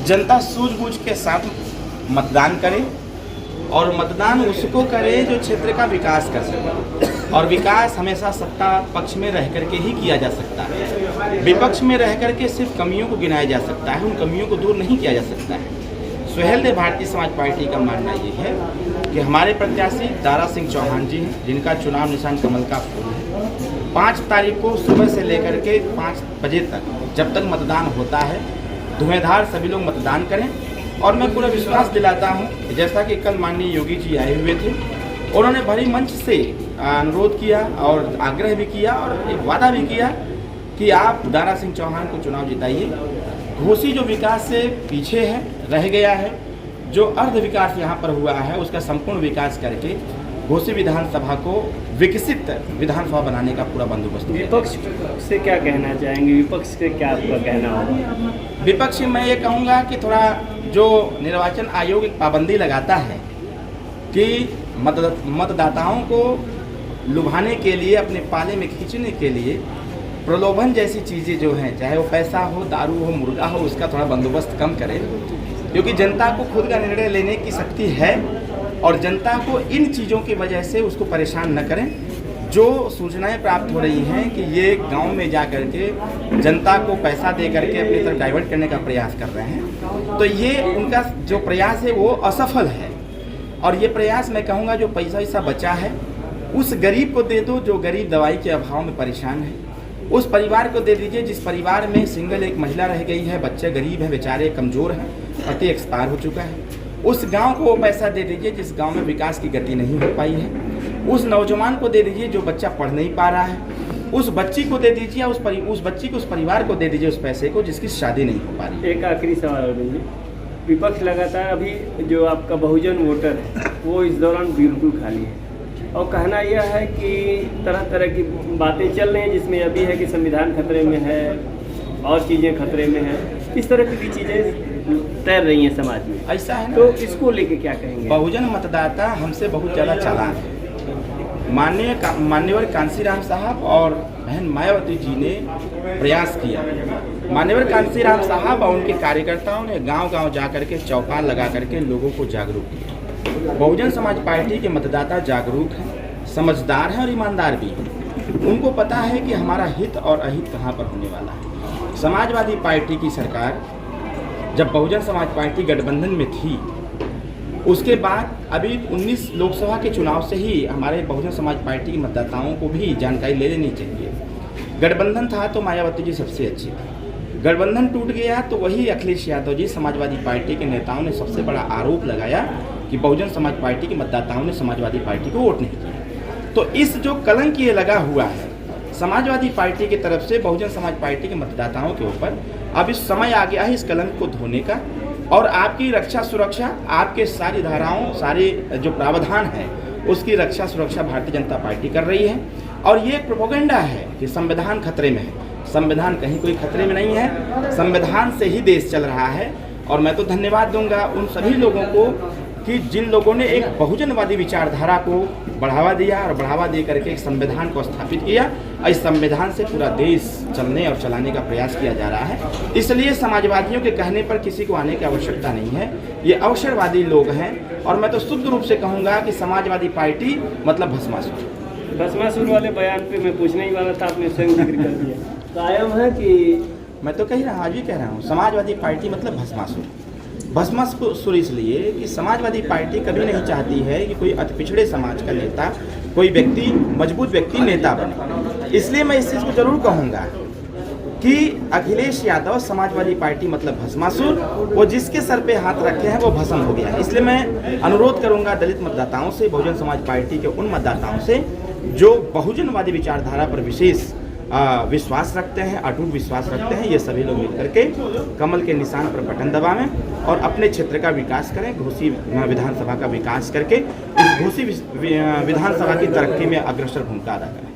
जनता सूझबूझ के साथ मतदान करे और मतदान उसको करे जो क्षेत्र का विकास कर सके। और विकास हमेशा सत्ता पक्ष में रह करके ही किया जा सकता है। विपक्ष में रह करके सिर्फ कमियों को गिनाया जा सकता है, उन कमियों को दूर नहीं किया जा सकता है। सुहेलदेव भारतीय समाज पार्टी का मानना ये है कि हमारे प्रत्याशी दारा सिंह चौहान जी हैं, जिनका चुनाव निशान कमल का फूल है। 5 तारीख को सुबह से लेकर के 5 बजे तक जब तक मतदान होता है, धुएंधार सभी लोग मतदान करें। और मैं पूरा विश्वास दिलाता हूं, जैसा कि कल माननीय योगी जी आए हुए थे, उन्होंने भरी मंच से अनुरोध किया और आग्रह भी किया और एक वादा भी किया कि आप दारा सिंह चौहान को चुनाव जिताइए। घोसी जो विकास से पीछे है, रह गया है, जो अर्ध विकास यहाँ पर हुआ है, उसका संपूर्ण विकास करके घोसी विधानसभा को विकसित विधानसभा बनाने का पूरा बंदोबस्त। विपक्ष से क्या कहना चाहेंगे? विपक्ष से क्या आपका कहना होगा? विपक्ष से मैं ये कहूँगा कि थोड़ा जो निर्वाचन आयोग एक पाबंदी लगाता है कि मतदाताओं को लुभाने के लिए, अपने पाले में खींचने के लिए प्रलोभन जैसी चीज़ें जो हैं, चाहे वो पैसा हो, दारू हो, मुर्गा हो, उसका थोड़ा बंदोबस्त कम करें। क्योंकि जनता को खुद का निर्णय लेने की शक्ति है और जनता को इन चीज़ों की वजह से उसको परेशान न करें। जो सूचनाएं प्राप्त हो रही हैं कि ये गांव में जा कर के जनता को पैसा दे करके अपनी तरफ डाइवर्ट करने का प्रयास कर रहे हैं, तो ये उनका जो प्रयास है वो असफल है। और ये प्रयास मैं कहूँगा जो पैसा बचा है उस गरीब को दे दो जो गरीब दवाई के अभाव में परेशान है। उस परिवार को दे दीजिए जिस परिवार में सिंगल एक महिला रह गई है, बच्चे गरीब हैं, बेचारे कमज़ोर हैं, पति एक्सपायर हो चुका है। उस गांव को वो पैसा दे दीजिए जिस गांव में विकास की गति नहीं हो पाई है। उस नौजवान को दे दीजिए जो बच्चा पढ़ नहीं पा रहा है। उस बच्ची को दे दीजिए, उस बच्ची को, उस परिवार को दे दीजिए उस पैसे को जिसकी शादी नहीं हो पा रही। एक आखिरी सवाल दीजिए, विपक्ष लगातार अभी जो आपका बहुजन वोटर है वो इस दौरान बिल्कुल खाली है और कहना यह है कि तरह तरह की बातें चल रही हैं, जिसमें यह भी है कि संविधान खतरे में है और चीज़ें खतरे में हैं। इस तरह की भी चीज़ें तैर रही हैं समाज में, ऐसा है। तो इसको लेके क्या कहेंगे? बहुजन मतदाता हमसे बहुत ज़्यादा चालाक है। मान्यवर कांसीराम साहब और बहन मायावती जी ने प्रयास किया। मान्यवर कांसीराम साहब और उनके कार्यकर्ताओं ने गांव-गांव जा करके चौपाल लगा करके लोगों को जागरूक किया। बहुजन समाज पार्टी के मतदाता जागरूक हैं, समझदार हैं और ईमानदार भी हैं। उनको पता है कि हमारा हित और अहित कहाँ पर होने वाला है। समाजवादी पार्टी की सरकार जब बहुजन समाज पार्टी गठबंधन में थी, उसके बाद अभी 19 लोकसभा के चुनाव से ही हमारे बहुजन समाज पार्टी के मतदाताओं को भी जानकारी ले लेनी चाहिए। गठबंधन था तो मायावती जी सबसे अच्छी थी, गठबंधन टूट गया तो वही अखिलेश यादव जी समाजवादी पार्टी के नेताओं ने सबसे बड़ा आरोप लगाया कि बहुजन समाज पार्टी के मतदाताओं ने समाजवादी पार्टी को वोट नहीं किया। तो इस जो कलंक ये लगा हुआ है समाजवादी पार्टी की तरफ से बहुजन समाज पार्टी के मतदाताओं के ऊपर, अब इस समय आ गया है इस कलंक को धोने का। और आपकी रक्षा सुरक्षा, आपके सारी धाराओं, सारे जो प्रावधान है उसकी रक्षा सुरक्षा भारतीय जनता पार्टी कर रही है। और ये एक प्रोपेगेंडा है कि संविधान खतरे में है। संविधान कहीं कोई खतरे में नहीं है, संविधान से ही देश चल रहा है। और मैं तो धन्यवाद दूंगा उन सभी लोगों को कि जिन लोगों ने एक बहुजनवादी विचारधारा को बढ़ावा दिया और बढ़ावा दे करके एक संविधान को स्थापित किया। इस संविधान से पूरा देश चलने और चलाने का प्रयास किया जा रहा है। इसलिए समाजवादियों के कहने पर किसी को आने की आवश्यकता नहीं है। ये अवसरवादी लोग हैं और मैं तो शुद्ध रूप से कहूँगा कि समाजवादी पार्टी मतलब भस्मासुर। भस्मासुर वाले बयान पे मैं पूछने ही वाला था, आपने स्वयं जिक्र कर दिया। कायम है कि मैं तो कह रहा हूँ, आज भी कह रहा हूँ, समाजवादी पार्टी मतलब भस्मासुर। भस्मासुर इसलिए कि समाजवादी पार्टी कभी नहीं चाहती है कि कोई अति पिछड़े समाज का नेता, कोई व्यक्ति, मजबूत व्यक्ति नेता बने। इसलिए मैं इस चीज़ को जरूर कहूँगा कि अखिलेश यादव समाजवादी पार्टी मतलब भस्मासुर, वो जिसके सर पे हाथ रखे हैं वो भस्म हो गया है। इसलिए मैं अनुरोध करूँगा दलित मतदाताओं से, बहुजन समाज पार्टी के उन मतदाताओं से जो बहुजनवादी विचारधारा पर विशेष विश्वास रखते हैं, अटूट विश्वास रखते हैं, ये सभी लोग मिल करके कमल के निशान पर बटन दबावें और अपने क्षेत्र का विकास करें। घोसी विधानसभा का विकास करके इस घोसी विधानसभा की तरक्की में अग्रसर भूमिका अदा करें।